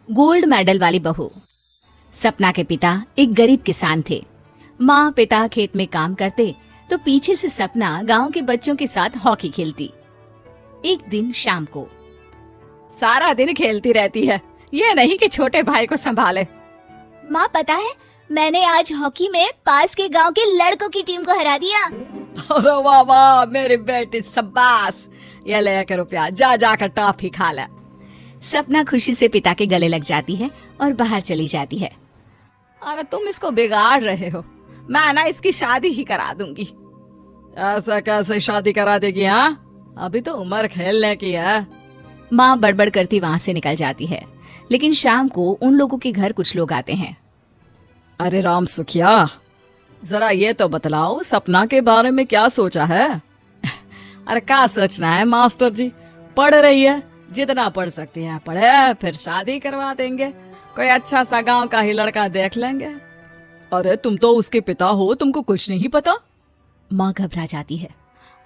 Gold medal वाली बहू। सपना के पिता एक गरीब किसान थे। माँ पिता खेत में काम करते तो पीछे से सपना गांव के बच्चों के साथ हॉकी खेलती। एक दिन शाम को, सारा दिन खेलती रहती है, ये नहीं कि छोटे भाई को संभाले। माँ पता है, मैंने आज हॉकी में पास के गांव के लड़कों की टीम को हरा दिया। अरे वाह वाह मेरी बेटी, शाबाश, ये लेकर रुपया, जा जाकर टॉफी खा ले। सपना खुशी से पिता के गले लग जाती है और बाहर चली जाती है। अरे तुम इसको बिगाड़ रहे हो, मैं ना इसकी शादी ही करा दूंगी। ऐसा कैसे शादी करा देगी? हाँ, अभी तो उम्र खेलने की है। माँ बड़बड़ करती वहां से निकल जाती है। लेकिन शाम को उन लोगों के घर कुछ लोग आते हैं। अरे राम सुखिया, जरा ये तो बतलाओ, सपना के बारे में क्या सोचा है? अरे क्या सोचना है मास्टर जी, पढ़ रही है, जितना पढ़ सकती है पढ़े, फिर शादी करवा देंगे, कोई अच्छा सा गांव का ही लड़का देख लेंगे। अरे तुम तो उसके पिता हो, तुमको कुछ नहीं पता? माँ घबरा जाती है।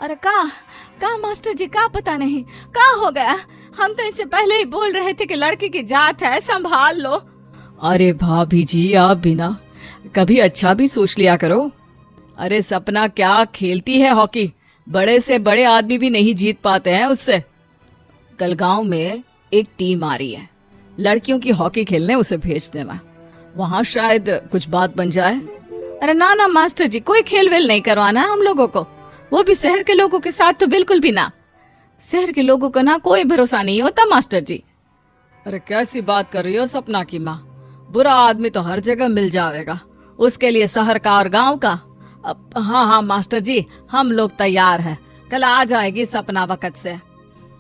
अरे का मास्टर जी, का पता नहीं, का हो गया? हम तो इनसे पहले ही बोल रहे थे कि लड़की की जात है, संभाल लो। अरे भाभी जी, आप भी ना कभी अच्छा भी सोच लिया करो। अरे सपना क्या खेलती है हॉकी, बड़े से बड़े आदमी भी नहीं जीत पाते हैं उससे। कल गांव में एक टीम आ रही है, लड़कियों की हॉकी खेलने उसे भेज देना, वहां शायद कुछ बात बन जाए। अरे ना ना मास्टर जी, कोई खेल वेल नहीं करवाना है हम लोगों को, वो भी शहर के लोगों के साथ तो बिल्कुल भी ना। शहर के लोगों को ना कोई भरोसा नहीं होता मास्टर जी। अरे कैसी बात कर रही हो सपना की माँ, बुरा आदमी तो हर जगह मिल जाएगा, उसके लिए शहर का और गांव का। हाँ हाँ मास्टर जी, हम लोग तैयार हैं, कल आ जाएगी सपना वक्त से।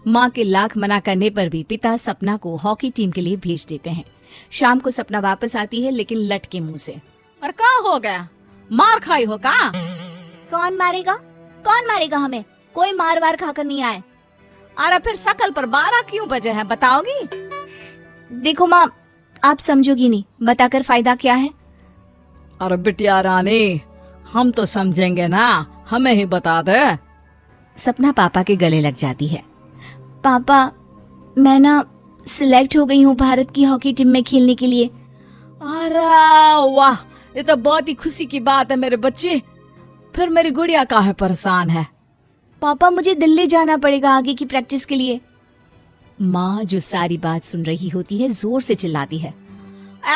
माँ के लाख मना करने पर भी पिता सपना को हॉकी टीम के लिए भेज देते हैं। शाम को सपना वापस आती है, लेकिन लटके मुंह से। और क्या हो गया, मार खाई हो का? कौन मारेगा हमें? कोई मार वार खाकर नहीं आए। अरे फिर शकल पर 12 क्यों बजे हैं, बताओगी? देखो माँ, आप समझोगी नहीं, बताकर फायदा क्या है? अरे बिटिया रानी, हम तो समझेंगे ना, हमें ही बता दे। सपना पापा के गले लग जाती है। पापा, मैं ना सिलेक्ट हो गई हूँ भारत की हॉकी टीम में खेलने के लिए। अरे वाह, ये तो बहुत ही खुशी की बात है मेरे बच्चे। फिर मेरी गुड़िया काहे परेशान है? पापा, मुझे दिल्ली जाना पड़ेगा आगे की प्रैक्टिस के लिए। माँ जो सारी बात सुन रही होती है, जोर से चिल्लाती है।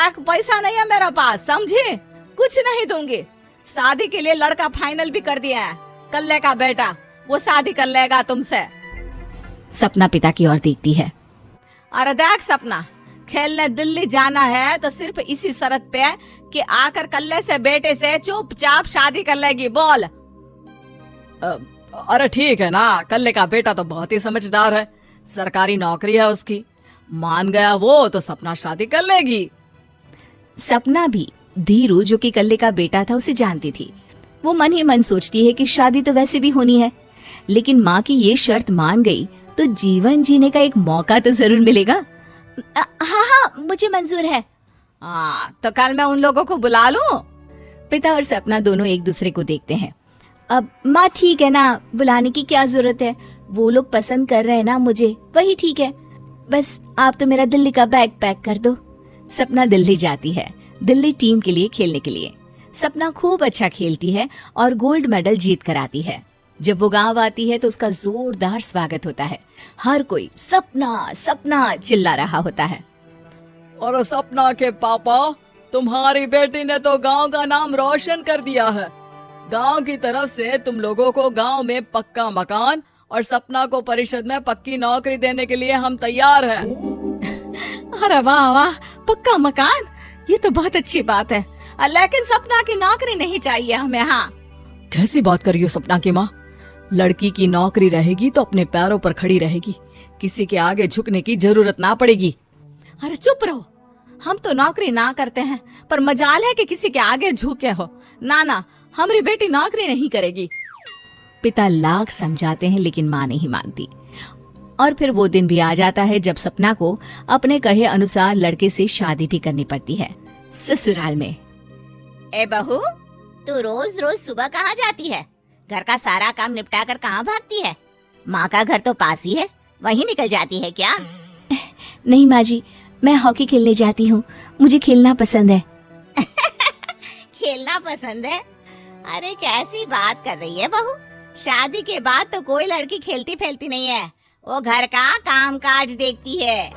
एक पैसा नहीं है मेरे पास, समझे? कुछ नहीं दूंगी। शादी के लिए लड़का फाइनल भी कर दिया है, कल्ले का बेटा, वो शादी कर लेगा तुमसे। सपना पिता की ओर देखती है। अरे देख सपना, खेलने दिल्ली जाना है तो सिर्फ इसी शर्त पे कि आकर कल्ले से बेटे से चुपचाप शादी कर लेगी, बोल। अरे ठीक है ना, कल्ले का बेटा तो बहुत ही समझदार है, सरकारी नौकरी है उसकी, मान गया वो तो सपना शादी कर लेगी। सपना भी धीरू, जो कि कल्ले का बेटा था, उसे जानती थी। वो मन ही मन सोचती है कि शादी तो वैसे भी होनी है, लेकिन माँ की ये शर्त मान गई तो जीवन जीने का एक मौका तो जरूर मिलेगा। हाँ, मुझे मंजूर है। तो कल मैं उन लोगों को बुला लूं? पिता और सपना दोनों एक दूसरे को देखते हैं। अब माँ ठीक है ना, बुलाने की क्या जरूरत है, वो लोग पसंद कर रहे हैं ना मुझे, वही ठीक है। बस आप तो मेरा दिल्ली का बैग पैक कर दो। सपना दिल्ली जाती है, दिल्ली टीम के लिए खेलने के लिए। सपना खूब अच्छा खेलती है और गोल्ड मेडल जीत कर आती है। जब वो गांव आती है तो उसका जोरदार स्वागत होता है। हर कोई सपना सपना चिल्ला रहा होता है। और सपना के पापा, तुम्हारी बेटी ने तो गांव का नाम रोशन कर दिया है। गांव की तरफ से तुम लोगों को गांव में पक्का मकान और सपना को परिषद में पक्की नौकरी देने के लिए हम तैयार हैं। अरे वाह वाह, पक्का मकान, ये तो बहुत अच्छी बात है, लेकिन सपना की नौकरी नहीं चाहिए हमें। हाँ, कैसी बात कर रही हो सपना की माँ? लड़की की नौकरी रहेगी तो अपने पैरों पर खड़ी रहेगी, किसी के आगे झुकने की जरूरत ना पड़ेगी। अरे चुप रहो, हम तो नौकरी ना करते हैं, पर मजाल है कि किसी के आगे झुके हो। ना ना, हमारी बेटी नौकरी नहीं करेगी। पिता लाख समझाते हैं, लेकिन माँ नहीं मानती। और फिर वो दिन भी आ जाता है जब सपना को अपने कहे अनुसार लड़के से शादी भी करनी पड़ती है, ससुराल में। ए बहू, तू रोज रोज सुबह कहाँ जाती है? घर का सारा काम निपटा कर कहाँ भागती है? माँ का घर तो पास ही है, वहीं निकल जाती है क्या? नहीं माँ जी, मैं हॉकी खेलने जाती हूँ, मुझे खेलना पसंद है। खेलना पसंद है? अरे कैसी बात कर रही है बहू। शादी के बाद तो कोई लड़की खेलती फैलती नहीं है, वो घर का काम काज देखती है।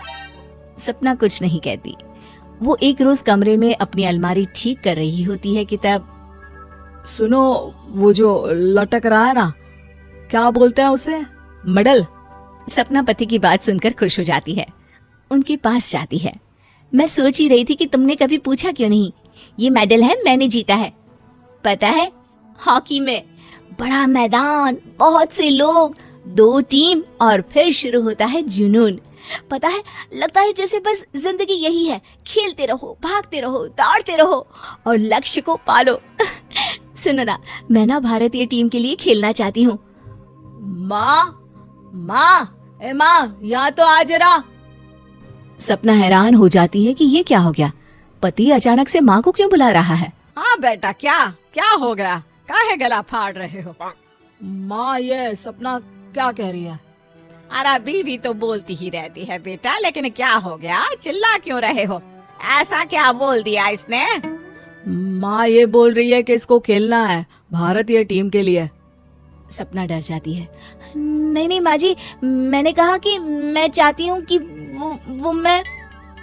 सपना कुछ नहीं कहती। वो एक रोज कमरे में अपनी अलमारी ठीक कर रही होती है कि तब सुनो, वो जो लटक रहा है ना, क्या बोलते हैं उसे? मेडल। सपना पति की बात सुनकर खुश हो जाती है, उनके पास जाती है। मैं सोच ही रही थी कि तुमने कभी पूछा क्यों नहीं। ये मेडल है, मैंने जीता है। पता है, हॉकी में बड़ा मैदान, बहुत से लोग, 2 टीम और फिर शुरू होता है जुनून। पता है, लगता है जैसे बस जिंदगी यही है, खेलते रहो, भागते रहो, दौड़ते रहो और लक्ष्य को पालो। सुनो ना, मैं ना भारतीय टीम के लिए खेलना चाहती हूँ। माँ, यहाँ तो आ जरा। सपना हैरान हो जाती है कि ये क्या हो गया, पति अचानक से माँ को क्यों बुला रहा है। हाँ बेटा, क्या हो गया? काहे गला फाड़ रहे हो? माँ, ये सपना क्या कह रही है? अरे बीवी तो बोलती ही रहती है बेटा, लेकिन क्या हो गया, चिल्ला क्यों रहे हो? ऐसा क्या बोल दिया इसने? माँ ये बोल रही है कि इसको खेलना है भारतीय टीम के लिए। सपना डर जाती है। नहीं माँ जी, मैंने कहा कि मैं चाहती हूँ कि वो मैं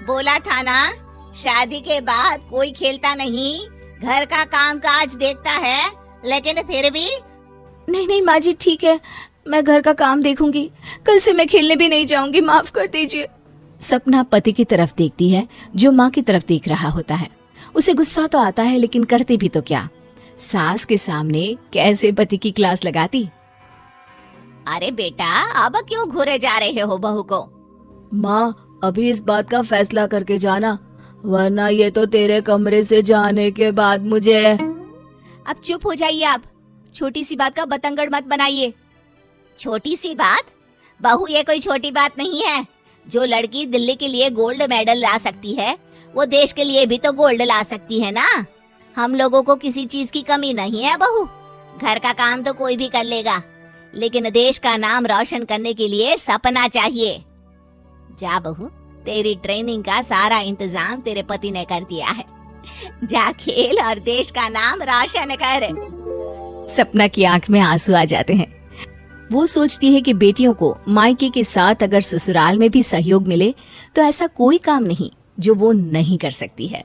बोला था ना, शादी के बाद कोई खेलता नहीं, घर का काम काज देखता है, लेकिन फिर भी। नहीं माँ जी, ठीक है, मैं घर का काम देखूंगी, कल से मैं खेलने भी नहीं जाऊंगी, माफ कर दीजिए। सपना पति की तरफ देखती है जो माँ की तरफ देख रहा होता है। उसे गुस्सा तो आता है, लेकिन करती भी तो क्या, सास के सामने कैसे पति की क्लास लगाती। अरे बेटा, अब क्यों घूरे जा रहे हो बहू को? माँ, अभी इस बात का फैसला करके जाना, वरना ये तो तेरे कमरे से जाने के बाद मुझे। अब चुप हो जाइए आप, छोटी सी बात का बतंगड़ मत बनाइए। छोटी सी बात? बहू, ये कोई छोटी बात नहीं है। जो लड़की दिल्ली के लिए गोल्ड मेडल ला सकती है, वो देश के लिए भी तो गोल्ड ला सकती है ना। हम लोगों को किसी चीज की कमी नहीं है बहू। घर का काम तो कोई भी कर लेगा, लेकिन देश का नाम रोशन करने के लिए सपना चाहिए। जा बहू, तेरी ट्रेनिंग का सारा इंतजाम तेरे पति ने कर दिया है। जा खेल और देश का नाम रोशन कर। सपना की आंख में आंसू आ जाते हैं। वो सोचती है कि बेटियों को मायके के साथ अगर ससुराल में भी सहयोग मिले तो ऐसा कोई काम नहीं जो वो नहीं कर सकती है।